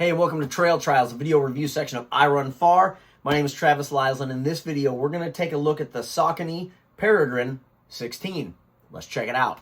Hey, welcome to Trail Trials, a video review section of iRunFar. My name is Travis Liesland. In this video, we're going to take a look at the Saucony Peregrine 16. Let's check it out.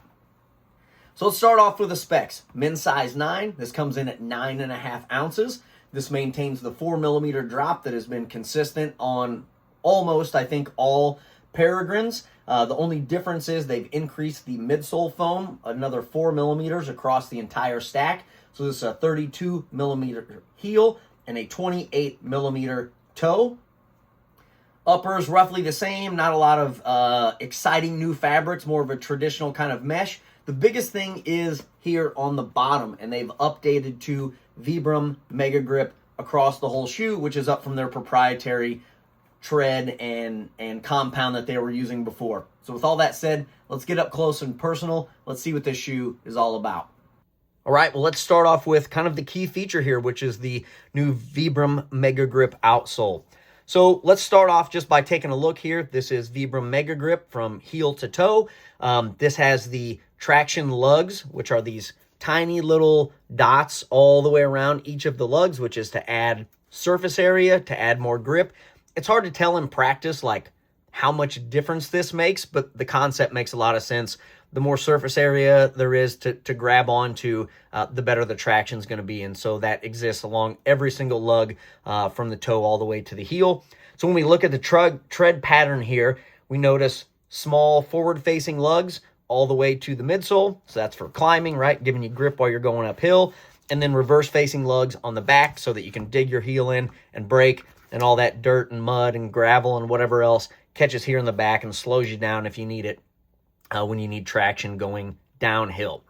So let's start off with the specs. Men's size 9. This comes in at 9.5 ounces. This maintains the 4mm drop that has been consistent on almost, I think, all Peregrines. The only difference is they've increased the midsole foam another 4mm across the entire stack. So this is a 32mm heel and a 28mm toe. Uppers roughly the same, not a lot of exciting new fabrics, more of a traditional kind of mesh. The biggest thing is here on the bottom, and they've updated to Vibram Mega Grip across the whole shoe, which is up from their proprietary tread and compound that they were using before. So with all that said, let's get up close and personal. Let's see what this shoe is all about. All right, well, let's start off with kind of the key feature here, which is the new Vibram Mega Grip outsole. So let's start off just by taking a look here. This is Vibram Mega Grip from heel to toe. This has the traction lugs, which are these tiny little dots all the way around each of the lugs, which is to add surface area, to add more grip. It's hard to tell in practice, like, how much difference this makes, but the concept makes a lot of sense. The more surface area there is to grab onto, the better the traction is going to be. And so that exists along every single lug from the toe all the way to the heel. So when we look at the tread pattern here, we notice small forward-facing lugs all the way to the midsole. So that's for climbing, right? Giving you grip while you're going uphill. And then reverse-facing lugs on the back so that you can dig your heel in and brake, and all that dirt and mud and gravel and whatever else catches here in the back and slows you down if you need it. When you need traction going downhill.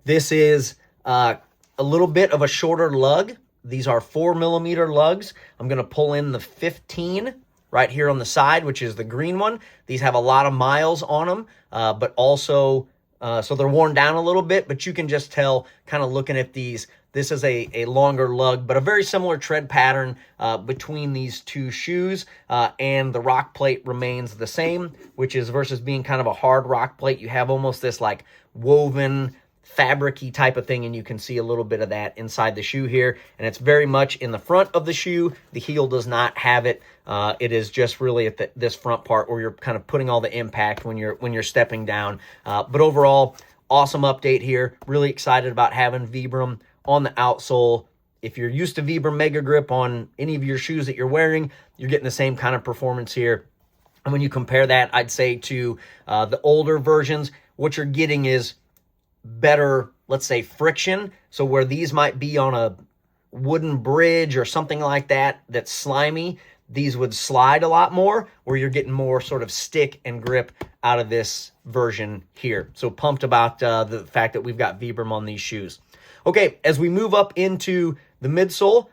This is a little bit of a shorter lug. These are 4mm lugs. I'm going to pull in the 15 right here on the side, which is the green one. These have a lot of miles on them, but also, so they're worn down a little bit, but you can just tell kind of looking at these, this is a longer lug, but a very similar tread pattern between these two shoes, and the rock plate remains the same, which is versus being kind of a hard rock plate, you have almost this like woven fabric-y type of thing, and you can see a little bit of that inside the shoe here, and it's very much in the front of the shoe. The heel does not have it. It is just really at this front part where you're kind of putting all the impact when you're stepping down. But overall, awesome update here. Really excited about having Vibram on the outsole. If you're used to Vibram Mega Grip on any of your shoes that you're wearing, you're getting the same kind of performance here. And when you compare that, I'd say, to the older versions, what you're getting is better, let's say, friction. So where these might be on a wooden bridge or something like that that's slimy, these would slide a lot more, where you're getting more sort of stick and grip out of this version here. So pumped about the fact that we've got Vibram on these shoes. Okay, as we move up into the midsole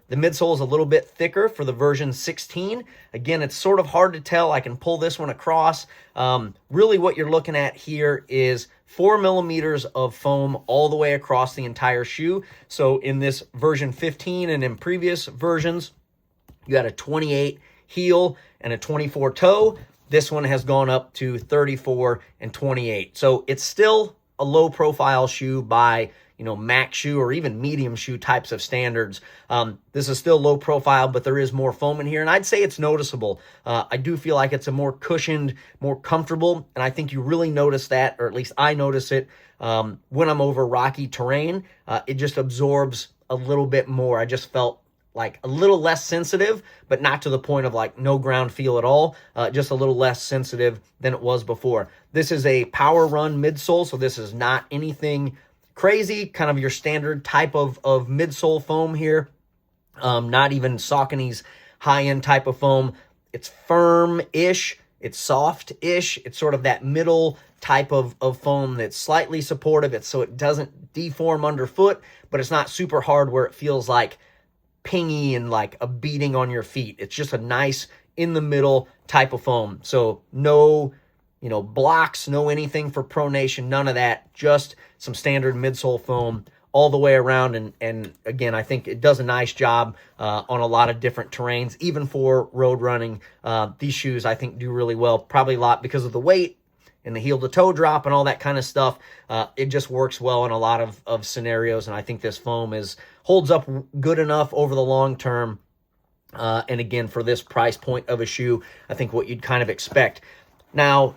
is a little bit thicker for the version 16. Again, it's sort of hard to tell. I can pull this one across. Really what you're looking at here is 4mm of foam all the way across the entire shoe. So in this version 15 and in previous versions, you had a 28 heel and a 24 toe. This one has gone up to 34 and 28. So it's still a low profile shoe by, max shoe or even medium shoe types of standards. This is still low profile, but there is more foam in here, and I'd say it's noticeable. I do feel like it's a more cushioned, more comfortable, and I think you really notice that, or at least I notice it when I'm over rocky terrain. It just absorbs a little bit more. I just felt like a little less sensitive, but not to the point of like no ground feel at all, just a little less sensitive than it was before. This is a power run midsole, so this is not anything crazy, kind of your standard type of midsole foam here. Not even Saucony's high-end type of foam. It's firm-ish, it's soft-ish, it's sort of that middle type of foam that's slightly supportive, so it doesn't deform underfoot, but it's not super hard where it feels like pingy and like a beating on your feet. It's just a nice in-the-middle type of foam. So no blocks, no anything for pronation, none of that, just some standard midsole foam all the way around. And again, I think it does a nice job on a lot of different terrains, even for road running. These shoes, I think, do really well, probably a lot because of the weight and the heel to toe drop and all that kind of stuff. It just works well in a lot of scenarios, and I think this foam is holds up good enough over the long term. And again, for this price point of a shoe, I think what you'd kind of expect. Now,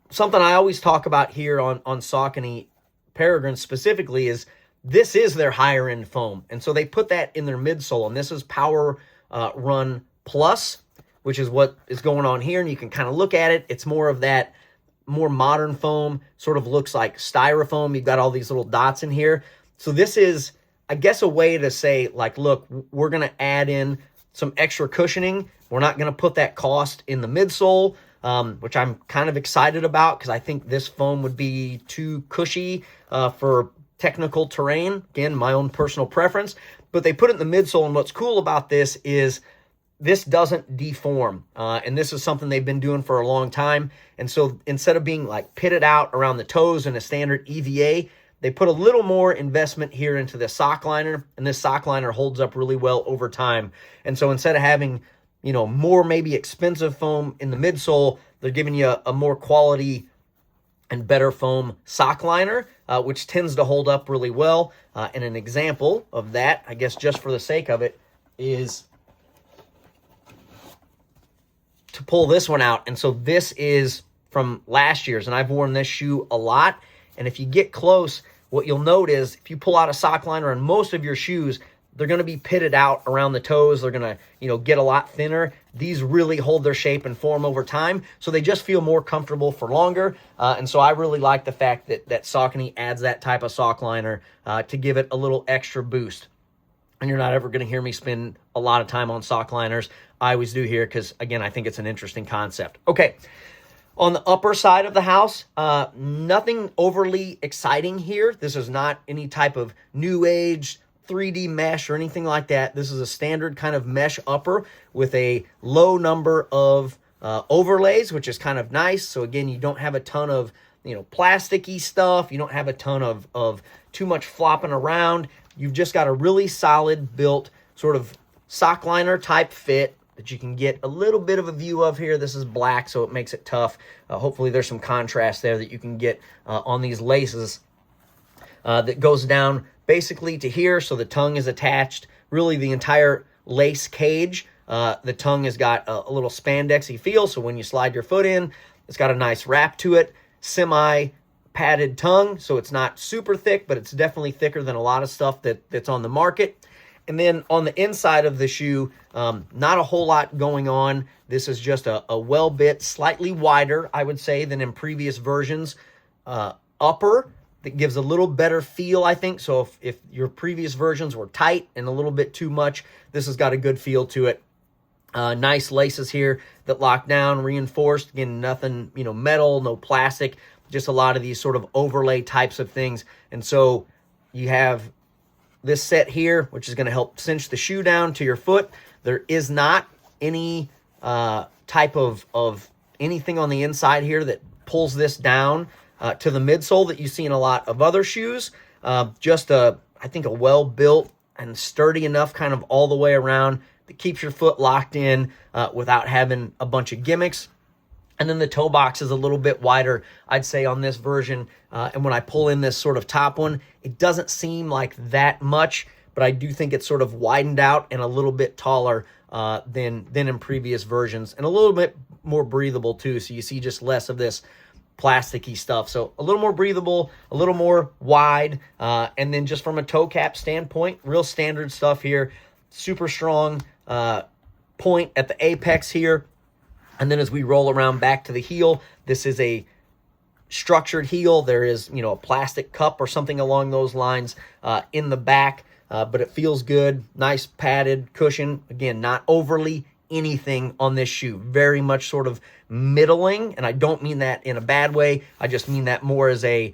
something I always talk about here on Saucony Peregrine specifically is this is their higher end foam. And so they put that in their midsole, and this is Power Run Plus, which is what is going on here. And you can kind of look at it. It's more of that more modern foam, sort of looks like styrofoam. You've got all these little dots in here. So this is, I guess, a way to say, like, look, we're going to add in some extra cushioning. We're not going to put that cost in the midsole, which I'm kind of excited about because I think this foam would be too cushy for technical terrain. Again, my own personal preference. But they put it in the midsole, and what's cool about this is this doesn't deform, and this is something they've been doing for a long time. And so instead of being like pitted out around the toes in a standard EVA, they put a little more investment here into the sock liner, and this sock liner holds up really well over time. And so instead of having, you know, more maybe expensive foam in the midsole, they're giving you a more quality and better foam sock liner, which tends to hold up really well. And an example of that, I guess just for the sake of it, is to pull this one out. And so this is from last year's, and I've worn this shoe a lot. And if you get close, what you'll note is if you pull out a sock liner on most of your shoes, they're going to be pitted out around the toes. They're going to, you know, get a lot thinner. These really hold their shape and form over time, so they just feel more comfortable for longer. And so I really like the fact that Saucony adds that type of sock liner to give it a little extra boost. And you're not ever going to hear me spend a lot of time on sock liners. I always do here because, again, I think it's an interesting concept. Okay, on the upper side of the house, nothing overly exciting here. This is not any type of new age 3D mesh or anything like that. This is a standard kind of mesh upper with a low number of overlays, which is kind of nice. So again, you don't have a ton of, you know, plasticky stuff. You don't have a ton of too much flopping around. You've just got a really solid built sort of sock liner type fit that you can get a little bit of a view of here. This is black, so it makes it tough. Hopefully there's some contrast there that you can get on these laces that goes down basically to here, so the tongue is attached. Really, the entire lace cage, the tongue has got a little spandexy feel, so when you slide your foot in, it's got a nice wrap to it. Semi-padded tongue, so it's not super thick, but it's definitely thicker than a lot of stuff that's on the market. And then on the inside of the shoe, not a whole lot going on. This is just a well-bit, slightly wider, I would say, than in previous versions. Upper that gives a little better feel, I think. So if your previous versions were tight and a little bit too much, this has got a good feel to it. Nice laces here that lock down, reinforced. Again, nothing, you know, metal, no plastic, just a lot of these sort of overlay types of things. And so you have this set here, which is going to help cinch the shoe down to your foot. There is not any type of anything on the inside here that pulls this down to the midsole that you see in a lot of other shoes. Just I think a well-built and sturdy enough kind of all the way around that keeps your foot locked in without having a bunch of gimmicks. And then the toe box is a little bit wider, I'd say, on this version. And when I pull in this sort of top one, it doesn't seem like that much, but I do think it's sort of widened out and a little bit taller than in previous versions, and a little bit more breathable too. So you see just less of this plasticky stuff. So a little more breathable, a little more wide. And then just from a toe cap standpoint, real standard stuff here. Super strong point at the apex here. And then as we roll around back to the heel, this is a structured heel. There is, you know, a plastic cup or something along those lines in the back, but it feels good. Nice padded cushion. Again, not overly anything on this shoe. Very much sort of middling, and I don't mean that in a bad way. I just mean that more as a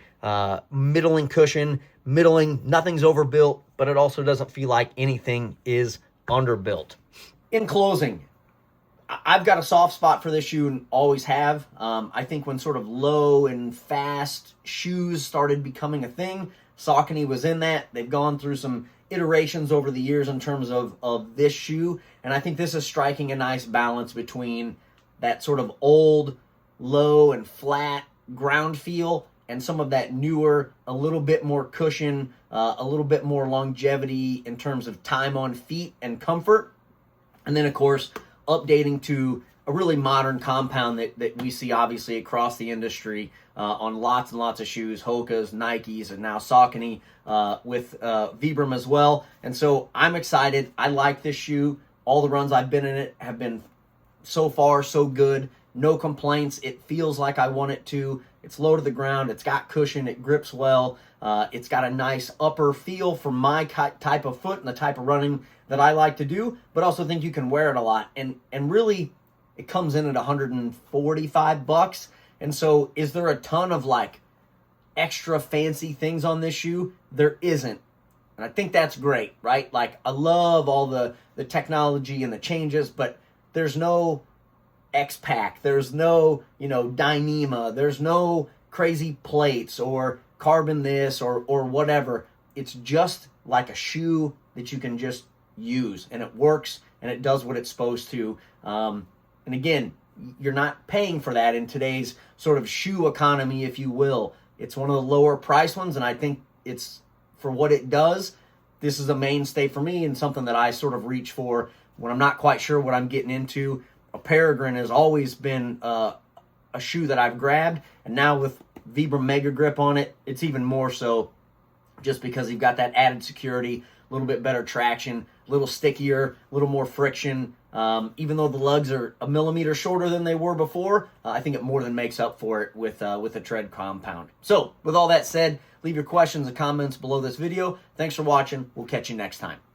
middling cushion. Middling, nothing's overbuilt, but it also doesn't feel like anything is underbuilt. In closing, I've got a soft spot for this shoe and always have. I think when sort of low and fast shoes started becoming a thing, Saucony was in that. They've gone through some iterations over the years in terms of this shoe, and I think this is striking a nice balance between that sort of old, low and flat ground feel and some of that newer, a little bit more cushion, a little bit more longevity in terms of time on feet and comfort. And then, of course, updating to a really modern compound that we see obviously across the industry on lots and lots of shoes, Hoka's, Nike's, and now Saucony with Vibram as well. And so I'm excited. I like this shoe. All the runs I've been in it have been so far so good. No complaints. It feels like I want it to. It's low to the ground. It's got cushion. It grips well. It's got a nice upper feel for my type of foot and the type of running that I like to do, but also think you can wear it a lot. And really, it comes in at $145. And so is there a ton of like extra fancy things on this shoe? There isn't. And I think that's great, right? Like, I love all the technology and the changes, but there's no X-Pack, there's no, Dyneema, there's no crazy plates or carbon this or whatever. It's just like a shoe that you can just use, and it works, and it does what it's supposed to. And again, you're not paying for that in today's sort of shoe economy, if you will. It's one of the lower price ones, and I think it's, for what it does, this is a mainstay for me and something that I sort of reach for when I'm not quite sure what I'm getting into. A Peregrine has always been a shoe that I've grabbed, and now with Vibram Mega Grip on it, it's even more so, just because you've got that added security, a little bit better traction, a little stickier, a little more friction. Even though the lugs are a millimeter shorter than they were before, I think it more than makes up for it with a tread compound. So, with all that said, leave your questions and comments below this video. Thanks for watching. We'll catch you next time.